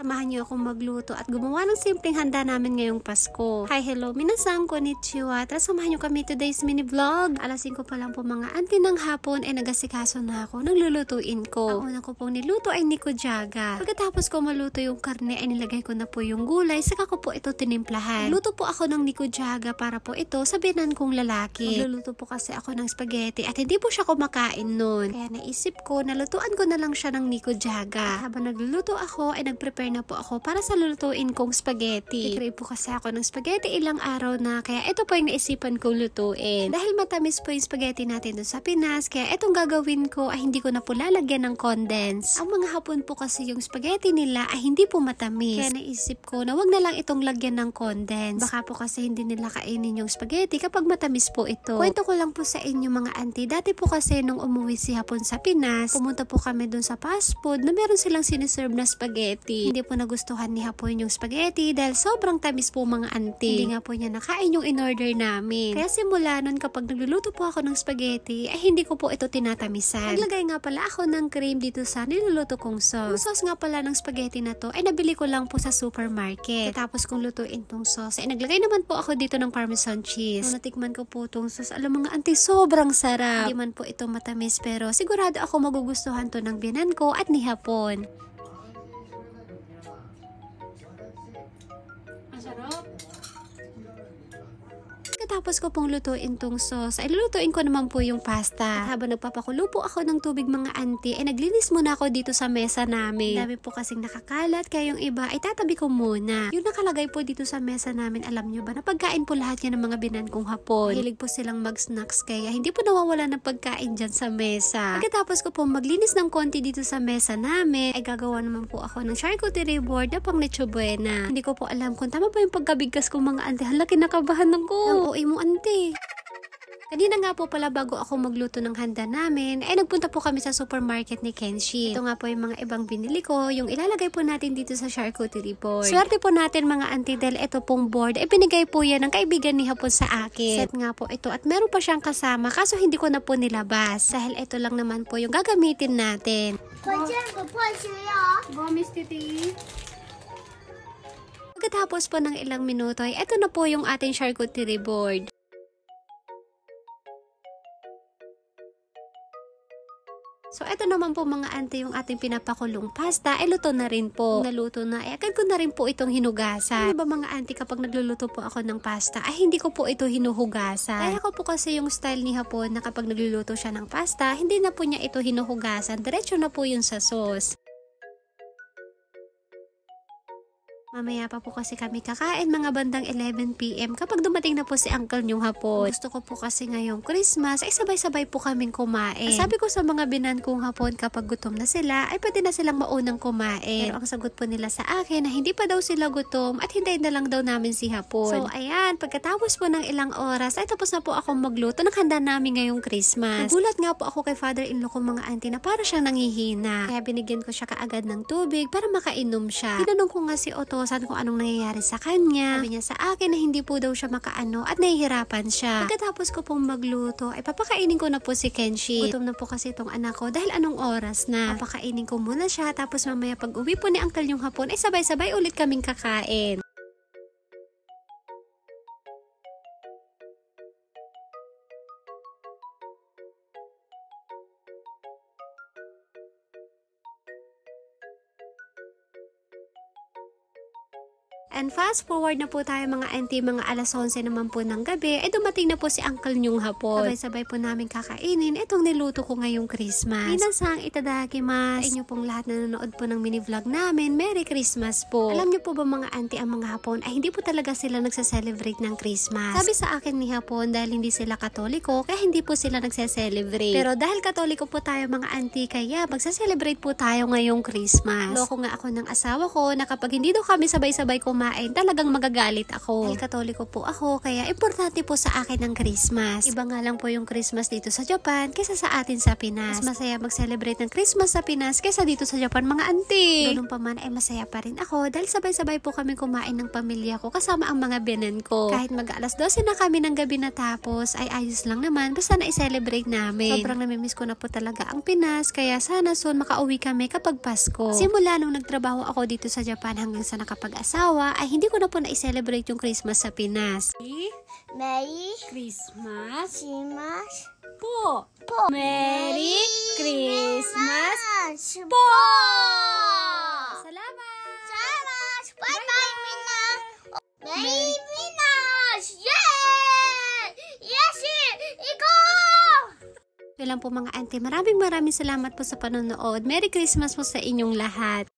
Samahan niyo akong magluto at gumawa ng simpleng handa namin ngayong Pasko. Hi, hello, minasang konnichiwa. Tara, samahan niyo kami today's mini vlog. Alas 5 pa lang po mga auntie ng hapon ay nagasikaso na ako ng lulutuin ko. Ang una ko pong niluto ay nikujaga. Pagkatapos ko maluto yung karne ay nilagay ko na po yung gulay, saka ko po ito tinimplahan. Luto po ako ng nikujaga para po ito sa binan kong lalaki. Magluluto po kasi ako ng spaghetti at hindi po siya kumakain nun. Kaya naisip ko, nalutuan ko na lang siya ng nikujaga. Habang nagluluto ako ay nagprepare na po ako para sa lulutuin kong spaghetti. I-crave po kasi ako ng spaghetti ilang araw na, kaya ito po yung naisipan kong lutuin. Dahil matamis po yung spaghetti natin doon sa Pinas, kaya itong gagawin ko ay hindi ko na po lalagyan ng condense. Ang mga Hapon po kasi yung spaghetti nila ay hindi po matamis. Kaya naisip ko na wag na lang itong lagyan ng condense. Baka po kasi hindi nila kainin yung spaghetti kapag matamis po ito. Kwento ko lang po sa inyo mga auntie, dati po kasi nung umuwi si Hapon sa Pinas, pumunta po kami doon sa fast food na meron silang siniserve na spaghetti. Hindi po nagustuhan ni Hapon yung spaghetti dahil sobrang tamis po mga auntie. Hindi nga po niya nakain yung in-order namin. Kaya simula nun kapag nagluluto po ako ng spaghetti ay hindi ko po ito tinatamisan. Naglagay nga pala ako ng cream dito sa niluluto kong sauce. Yung sauce nga pala ng spaghetti na to ay nabili ko lang po sa supermarket. Tapos kung lutuin tong sauce ay naglagay naman po ako dito ng parmesan cheese. Nung natikman ko po tong sauce, alam mga auntie, sobrang sarap. Hindi man po ito matamis pero sigurado ako magugustuhan to ng binan ko at ni Hapon. Tapos ko pong lutuin tong sauce, ay lulutuin ko naman po yung pasta. At habang nagpapakulo po ako ng tubig mga auntie, ay naglinis muna ako dito sa mesa namin. Dami po kasing nakakalat, kaya yung iba ay tatabi ko muna. Yung nakalagay po dito sa mesa namin, alam nyo ba, na pagkain po lahat yan ng mga binan kong Hapon. Hilig po silang mag-snacks, kaya hindi po nawawala ng pagkain dyan sa mesa. Pagkatapos ko pong maglinis ng konti dito sa mesa namin, ay gagawa naman po ako ng charcuterie board na pang Noche Buena. Hindi ko po alam kung tama ba yung pagkabigkas ko mga auntie. Hala, kinakabahan ako. Mo ante. Kanina nga po pala bago ako magluto ng handa namin, ay nagpunta po kami sa supermarket ni Kenshi. Ito nga po yung mga ibang binili ko, yung ilalagay po natin dito sa charcuterie board. Swerte po natin mga auntie dahil ito pong board, ay binigay po yan ng kaibigan ni Hapon sa akin. Set nga po ito at meron pa siyang kasama, kaso hindi ko na po nilabas. Dahil ito lang naman po yung gagamitin natin. Pagkatapos po ng ilang minuto ay ito na po yung ating charcuterie board. So, ito naman po mga auntie yung ating pinapakulong pasta, ay luto na rin po. Naluto na, ay agad ko na rin po itong hinugasan. Ano ba mga auntie, kapag nagluluto po ako ng pasta, ay hindi ko po ito hinuhugasan. Kaya ko po kasi yung style ni Hapon na kapag nagluluto siya ng pasta, hindi na po niya ito hinuhugasan. Diretso na po yun sa sauce. Mamaya pa po kasi kami kakain mga bandang 11 PM kapag dumating na po si uncle niyong Hapon. Gusto ko po kasi ngayong Christmas ay sabay-sabay po kaming kumain. Sabi ko sa mga binan kong Hapon kapag gutom na sila ay pwede na silang maunang kumain. Pero ang sagot po nila sa akin na hindi pa daw sila gutom at hintayin na lang daw namin si Hapon. So ayan, pagkatapos po ng ilang oras ay tapos na po akong magluto ng handa namin ngayong Christmas. Nagulat nga po ako kay father-in-law ko mga auntie na para siyang nanghihina. Kaya binigyan ko siya kaagad ng tubig para makainom siya. Tinanong ko nga si Otto kung anong nangyayari sa kanya. Sabi niya sa akin na hindi po daw siya makaano at nahihirapan siya. Pagkatapos ko pong magluto, ay papakainin ko na po si Kenshi. Gutom na po kasi itong anak ko dahil anong oras na. Papakainin ko muna siya, tapos mamaya pag uwi po ni uncle yung Hapon, ay sabay-sabay ulit kaming kakain. And fast forward na po tayo mga auntie, mga alas 11 naman po ng gabi, ay dumating na po si uncle niyong Hapon. Sabay-sabay po namin kakainin itong niluto ko ngayong Christmas. Minasang itadakimasu. Sa inyo pong lahat na nanonood po ng mini vlog namin, Merry Christmas po. Alam niyo po ba mga auntie, ang mga Hapon ay hindi po talaga sila nagse-celebrate ng Christmas. Sabi sa akin ni Hapon, dahil hindi sila Katoliko, kaya hindi po sila nagse-celebrate. Pero dahil Katoliko po tayo mga auntie, kaya magse-celebrate po tayo ngayong Christmas. Loko nga ako ng asawa ko na kapag hindi daw kami sabay-sabay kumain kumain, talagang magagalit ako. Dahil Katoliko po ako, kaya importante po sa akin ang Christmas. Iba nga lang po yung Christmas dito sa Japan kaysa sa atin sa Pinas. Mas masaya mag-celebrate ng Christmas sa Pinas kaysa dito sa Japan, mga auntie. Ganun pa man ay masaya pa rin ako dahil sabay-sabay po kami kumain ng pamilya ko kasama ang mga biyanan ko. Kahit mag-alas 12 na kami ng gabi natapos, ay ayos lang naman basta na-celebrate namin. Sobrang namimiss ko na po talaga ang Pinas, kaya sana soon makauwi kami kapag Pasko. Simula nung nagtrabaho ako dito sa Japan hanggang sa nakapag-asawa, ay hindi ko na po na-celebrate yung Christmas sa Pinas. Merry Christmas Christmas po! po. Merry Christmas po. Salamat! Salamat. Bye-bye, Mina. Merry Christmas. Yay! Yes! Iko! Ito lang po mga auntie. Maraming salamat po sa panonood. Merry Christmas po sa inyong lahat.